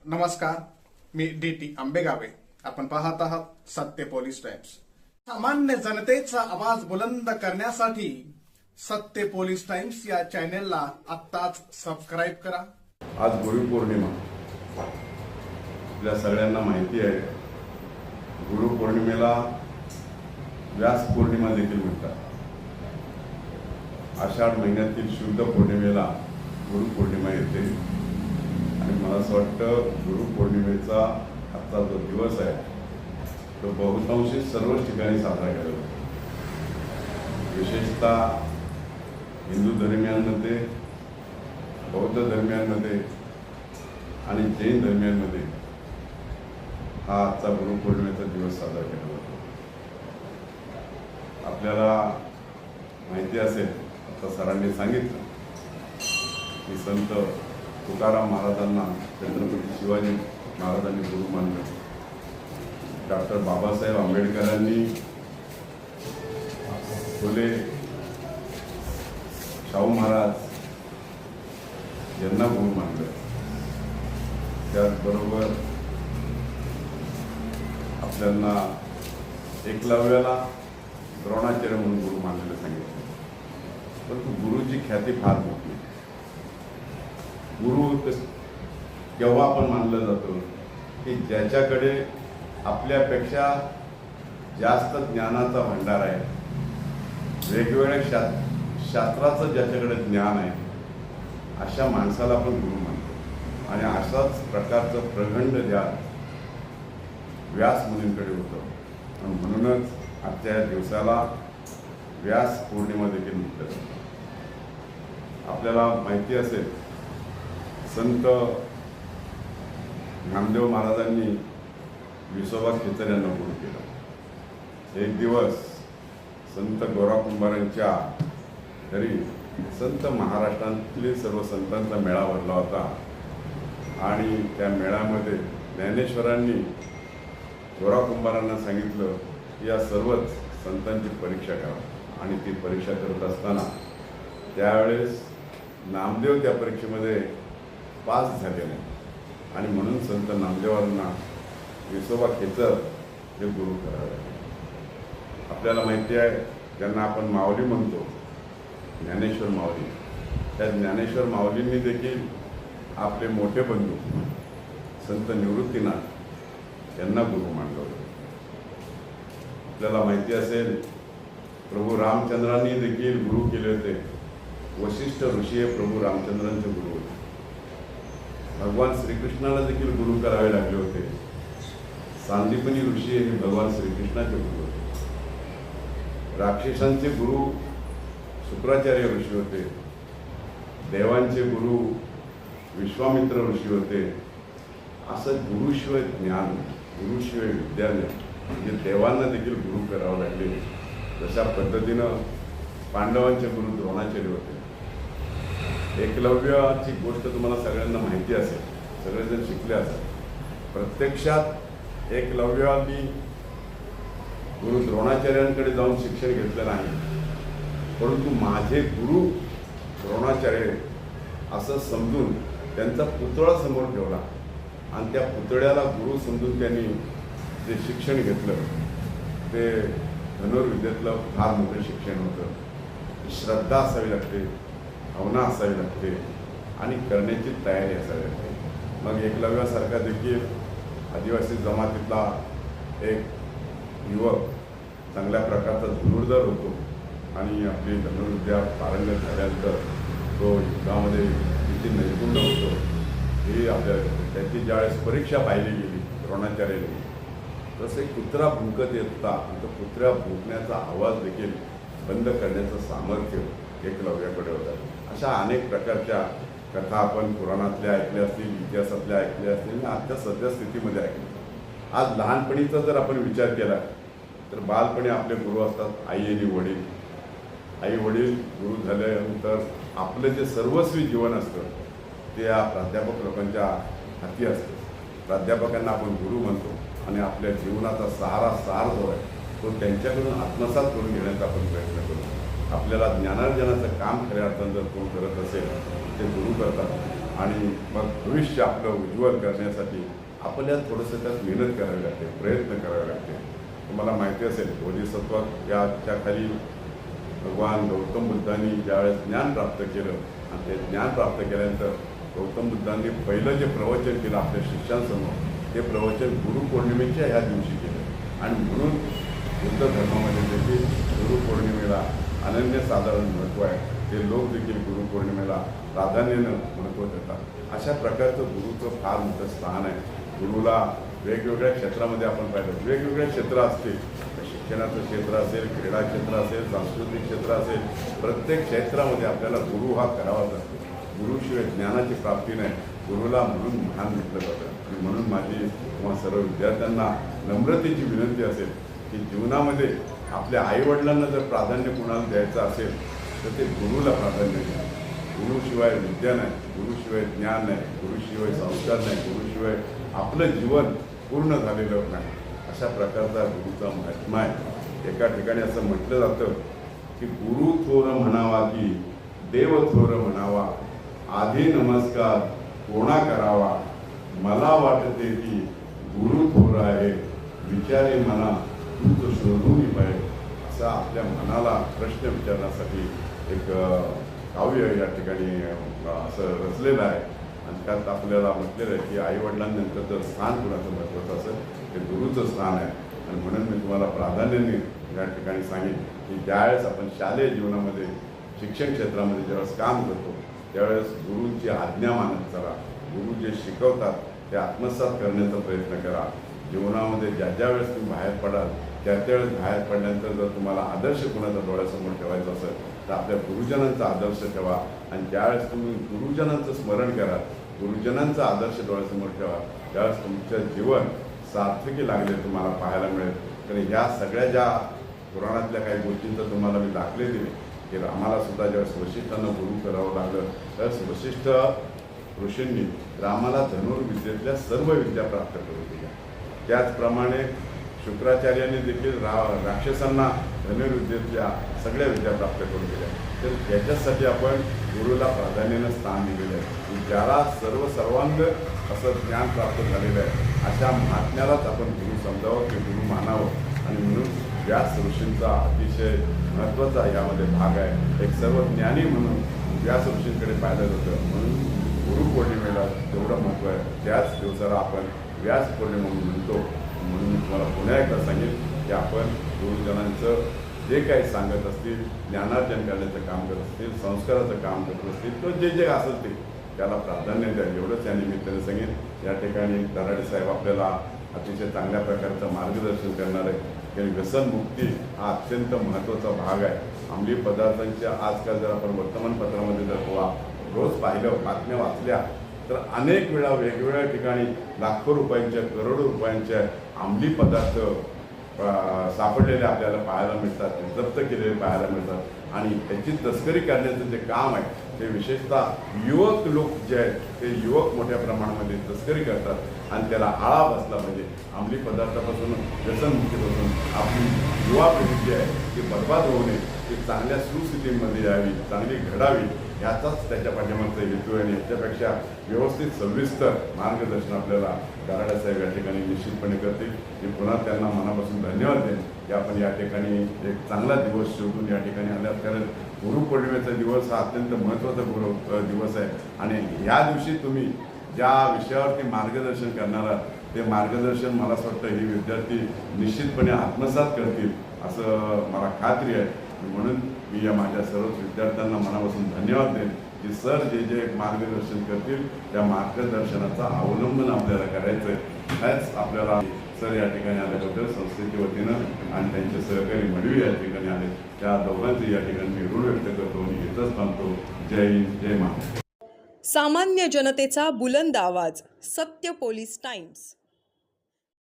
नमस्कार, मी डी.टी. आंबेगावे. आपण पाहत आहात सत्य पोलीस टाइम्स. सामान्य जनतेचा आवाज बुलंद करण्यासाठी सत्य पोलीस टाइम्स या चॅनेलला आत्ताच सबस्क्राईब करा. आज गुरुपौर्णिमा. आपल्या सगळ्यांना माहिती आहे, गुरुपौर्णिमेला व्यास पौर्णिमा देखील म्हणतात. आषाढ महिन्यातील शुद्ध पौर्णिमेला गुरुपौर्णिमा येते आणि मला असं वाटतं गुरुपौर्णिमेचा आजचा जो दिवस आहे तो बहुतांशी सर्वच ठिकाणी साजरा केला जातो. विशेषतः हिंदू धर्मियांमध्ये, बौद्ध धर्मियांमध्ये आणि जैन धर्मियांमध्ये हा आजचा गुरुपौर्णिमेचा दिवस साजरा केला जातो. आपल्याला माहिती असेल, आता सरांनी सांगितलं की संत तुकाराम महाराजांना छत्रपती शिवाजी महाराजांनी गुरु मानलं. डॉक्टर बाबासाहेब आंबेडकरांनी फुले शाहू महाराज यांना गुरु मानलं. त्याचबरोबर आपल्याला एकलव्याला द्रोणाचार्य म्हणून गुरु मानलेलं सांगितलं. परंतु गुरुची ख्याती फार मोठी. गुरु केव्हा आपण मानलं जातो की ज्याच्याकडे आपल्यापेक्षा जास्त ज्ञानाचा भंडार आहे, वेगवेगळ्या शास्त्राचं ज्याच्याकडे ज्ञान आहे, अशा माणसाला आपण गुरु मानतो. आणि अशाच प्रकारचं प्रगंड ज्ञान व्यास मुनींकडे होतं. आणि म्हणूनच आजच्या या दिवसाला व्यास पौर्णिमा देखील म्हटलं जातं. आपल्याला माहिती असेल, संत नामदेव महाराजांनी विसोबा खेचर यांना गुरु केलं. एक दिवस संत गोरा कुंभारांच्या घरी संत महाराष्ट्रातले सर्व संतांचा मेळा भरला होता आणि त्या मेळ्यामध्ये ज्ञानेश्वरांनी गोरा कुंभारांना सांगितलं की या सर्वच संतांची परीक्षा करा. आणि ती परीक्षा करत असताना त्यावेळेस नामदेव त्या परीक्षेमध्ये पास झाले नाही आणि म्हणून संत नामदेवांना विसोबा खेचर हे गुरु करावे. आपल्याला माहिती आहे, ज्यांना आपण माऊली म्हणतो, ज्ञानेश्वर माऊली, त्या ज्ञानेश्वर माऊलींनी देखील आपले मोठे बंधू संत निवृत्तीनाथ यांना गुरु मानलं होतं. आपल्याला माहिती असेल, प्रभू रामचंद्रांनी देखील गुरु केले होते. वशिष्ठ ऋषी हे प्रभू रामचंद्रांचे गुरु होते. भगवान श्रीकृष्णाला देखील गुरु करावे लागले होते. सांदीपनी ऋषी हे भगवान श्रीकृष्णाचे गुरु होते. राक्षसांचे गुरु शुक्राचार्य ऋषी होते. देवांचे गुरु विश्वामित्र ऋषी होते. असं गुरुशिवाय ज्ञान, गुरुशिवाय विद्या नाही. म्हणजे देवांना देखील गुरु करावं लागले. तशा पद्धतीनं पांडवांचे गुरु द्रोणाचार्य होते. एकलव्याची गोष्ट तुम्हाला सगळ्यांना माहिती असेल, सगळेजण शिकले असेल. प्रत्यक्षात एकलव्यानी गुरु द्रोणाचार्यांकडे जाऊन शिक्षण घेतलं नाही, परंतु माझे गुरु द्रोणाचार्य असं समजून त्यांचा पुतळा समोर ठेवला आणि त्या पुतळ्याला गुरु समजून त्यांनी जे शिक्षण घेतलं ते धनुर्विद्येतलं फार मोठं शिक्षण होतं. श्रद्धा असावी लागते, भावना असावी लागते आणि करण्याची तयारी असावी लागते. मग एकलव्यासारखा देखील आदिवासी जमातीतला एक युवक चांगल्या प्रकारचा धनुर्धर होतो आणि आपली धनुर्विद्या पारंगत झाल्यानंतर तो युद्धामध्ये किती नैपुण्य होतो हे आपल्याला. त्याची ज्यावेळेस परीक्षा पाहिली गेली द्रोणाचार्याने, तसे कुत्रा भुंकत येत होता. तो कुत्र्या भुंकण्याचा आवाज देखील बंद करण्याचं सामर्थ्य एकलव्याकडे होतं. अशा अनेक प्रकारच्या कथा आपण पुराणातल्या ऐकल्या असतील, इतिहासातल्या ऐकल्या असतील आणि आजच्या सध्या स्थितीमध्ये ऐकल्या. आज लहानपणीचा जर आपण विचार केला तर बालपणी आपले गुरु असतात आई आणि वडील. आई वडील गुरु झाल्यानंतर आपलं जे सर्वस्वी जीवन असतं ते या प्राध्यापक लोकांच्या हाती असतं. प्राध्यापकांना आपण गुरु म्हणतो आणि आपल्या जीवनाचा सार जो आहे तो त्यांच्याकडून आत्मसात करून घेण्याचा आपण प्रयत्न करू. आपल्याला ज्ञानार्जनाचं काम खऱ्या अर्थानं जर कोण करत असेल ते गुरु करतात. आणि मग भविष्य आपलं उज्ज्वल करण्यासाठी आपल्याला थोडंसं त्यात मेहनत करावी लागते, प्रयत्न करावे लागते. तुम्हाला माहिती असेल बोधिसत्व याच्या खाली भगवान गौतम बुद्धांनी ज्यावेळेस ज्ञान प्राप्त केलं आणि ते ज्ञान प्राप्त केल्यानंतर गौतम बुद्धांनी पहिलं जे प्रवचन केलं आपल्या शिष्यांसमोर ते प्रवचन गुरुपौर्णिमेच्या ह्या दिवशी केलं. आणि म्हणून बुद्ध धर्मामध्ये देखील गुरुपौर्णिमेला अनन्यसाधारण महत्त्व आहे. ते लोक देखील गुरुपौर्णिमेला प्राधान्यानं महत्त्व देतात. अशा प्रकारचं गुरुचं फार मोठं स्थान आहे. गुरुला वेगवेगळ्या क्षेत्रामध्ये आपण पाहिलं वेगवेगळे क्षेत्र असतील, शिक्षणाचं क्षेत्र असेल, क्रीडा क्षेत्र असेल, सांस्कृतिक क्षेत्र असेल, प्रत्येक क्षेत्रामध्ये आपल्याला गुरु हा करावाच लागतो. गुरुशिवाय ज्ञानाची प्राप्ती नाही. गुरुला म्हणून महान म्हटलं जातं. आणि म्हणून माझी किंवा सर्व विद्यार्थ्यांना नम्रतेची विनंती असेल की जीवनामध्ये आपल्या आईवडिलांना जर प्राधान्य कुणाला द्यायचं असेल तर ते गुरुला प्राधान्य द्या. गुरुशिवाय विद्या नाही, गुरुशिवाय ज्ञान नाही, गुरुशिवाय संस्कार नाही, गुरुशिवाय आपलं जीवन पूर्ण झालेलं नाही. अशा प्रकारचा गुरुचा महात्मा आहे. एका ठिकाणी असं म्हटलं जातं की गुरु थोर म्हणावा की देव थोर म्हणावा, आधी नमस्कार कोणा करावा, मला वाटते की गुरु थोर आहे, विचारे मना तूच शोधून पाहिजे. असा आपल्या मनाला प्रश्न विचारण्यासाठी एक काव्य या ठिकाणी असं रचलेलं आहे. आणि त्यात आपल्याला म्हटलेलं आहे की आईवडिलांनंतर जर स्थान कुणाचं महत्त्वाचं असेल ते गुरुचं स्थान आहे. आणि म्हणून मी तुम्हाला प्राधान्याने या ठिकाणी सांगेन की ज्यावेळेस आपण शालेय जीवनामध्ये शिक्षण क्षेत्रामध्ये ज्यावेळेस काम करतो त्यावेळेस गुरूंची आज्ञा मानत चला. गुरु जे शिकवतात ते आत्मसात करण्याचा प्रयत्न करा. जीवनामध्ये ज्या ज्या वेळेस तुम्ही बाहेर पडाल त्या त्यावेळेस बाहेर पडल्यानंतर जर तुम्हाला आदर्श कुणाचा डोळ्यासमोर ठेवायचा असेल तर आपल्या गुरुजनांचा आदर्श ठेवा. आणि ज्यावेळेस तुम्ही गुरुजनांचं स्मरण करा, गुरुजनांचा आदर्श डोळ्यासमोर ठेवा, त्यावेळेस तुमचं जीवन सार्थकी लागले तुम्हाला पाहायला मिळेल. कारण ह्या सगळ्या ज्या पुराणातल्या काही गोष्टींचं तुम्हाला मी दाखले दिले की रामाला सुद्धा ज्यावेळेस वशिष्ठांना गुरु करावं लागलं त्यावेळेस वशिष्ठ ऋषींनी रामाला धनुर्विद्येतल्या सर्व विद्या प्राप्त करून दिल्या. त्याचप्रमाणे शुक्राचार्यांनी देखील राक्षसांना धनुर्विद्येतल्या सगळ्या विद्या प्राप्त करून दिल्या. तर त्याच्यासाठी आपण गुरुला प्राधान्यानं स्थान दिलेलं आहे. ज्याला सर्वांग असं ज्ञान प्राप्त झालेलं आहे अशा महात्म्यालाच आपण गुरु समजावं की गुरु मानावं. आणि म्हणून व्यास ऋषींचा अतिशय महत्त्वाचा यामध्ये भाग आहे. एक सर्व ज्ञानी म्हणून व्यास ऋषींकडे पाहिलं जातं. म्हणून गुरुपौर्णिमेला जेवढं महत्त्व आहे त्याच दिवसाला आपण व्यास पौर्णिमा म्हणून म्हणतो. म्हणून मी तुम्हाला पुन्हा एकदा सांगेन की आपण गुरुजनांचं जे काही सांगत असतील, ज्ञानार्जन करण्याचं काम करत असतील, संस्काराचं काम करत असतील किंवा जे जे असेल ते त्याला प्राधान्य द्या. एवढंच या निमित्ताने सांगेन. या ठिकाणी दराडे साहेब आपल्याला अतिशय चांगल्या प्रकारचं मार्गदर्शन करणार आहे. कारण व्यसनमुक्ती हा अत्यंत महत्त्वाचा भाग आहे. अंमली पदार्थांच्या आजकाल जर आपण वर्तमानपत्रामध्ये जर रोज पाहिलं, बातम्या वाचल्या तर अनेक वेळा वेगवेगळ्या ठिकाणी लाखो रुपयांच्या, करोडो रुपयांच्या अंमली पदार्थ सापडलेले आपल्याला पाहायला मिळतात, जप्त केलेले पाहायला मिळतात. आणि त्याची तस्करी करण्याचं जे काम आहे ते विशेषतः युवक लोक जे आहेत ते युवक मोठ्या प्रमाणामध्ये तस्करी करतात. आणि त्याला आळा बसला पाहिजे. अंमली पदार्थापासून, व्यसनमुक्तीपासून आपली युवा पिढी जी आहे ती बर्बाद होऊ नये, ती चांगल्या सुस्थितीमध्ये यावी, चांगली घडावी याचाच त्याच्या पाठीमागचा हेतू आहे. आणि याच्यापेक्षा व्यवस्थित सविस्तर मार्गदर्शन आपल्याला दराडे साहेब या ठिकाणी निश्चितपणे करतील. मी पुन्हा त्यांना मनापासून धन्यवाद देईन की आपण या ठिकाणी एक चांगला दिवस शोधून या ठिकाणी आल्यात. कारण गुरुपौर्णिमेचा दिवस हा अत्यंत महत्त्वाचा दिवस आहे. आणि ह्या दिवशी तुम्ही ज्या विषयावरती मार्गदर्शन करणार आहात ते मार्गदर्शन मला असं वाटतं हे विद्यार्थी निश्चितपणे आत्मसात करतील असं मला खात्री आहे. म्हणून मी या माझ्या सर्वच विद्यार्थ्यांना मनापासून धन्यवाद देईन की सर जे जे मार्गदर्शन करतील त्या मार्गदर्शनाचा अवलंबन आपल्याला करायचं आहे. हेच आपल्याला सर या ठिकाणी आल्याबद्दल संस्थेच्या वतीनं आणि त्यांचे सहकारी मडवी या ठिकाणी आले त्या दोघांचे या ठिकाणी मी ऋण व्यक्त करतो आणि इथंच थांबतो. जय हिंद, जय महाराष्ट्र. सामान्य जनतेचा बुलंद आवाज, सत्य पोलीस टाइम्स.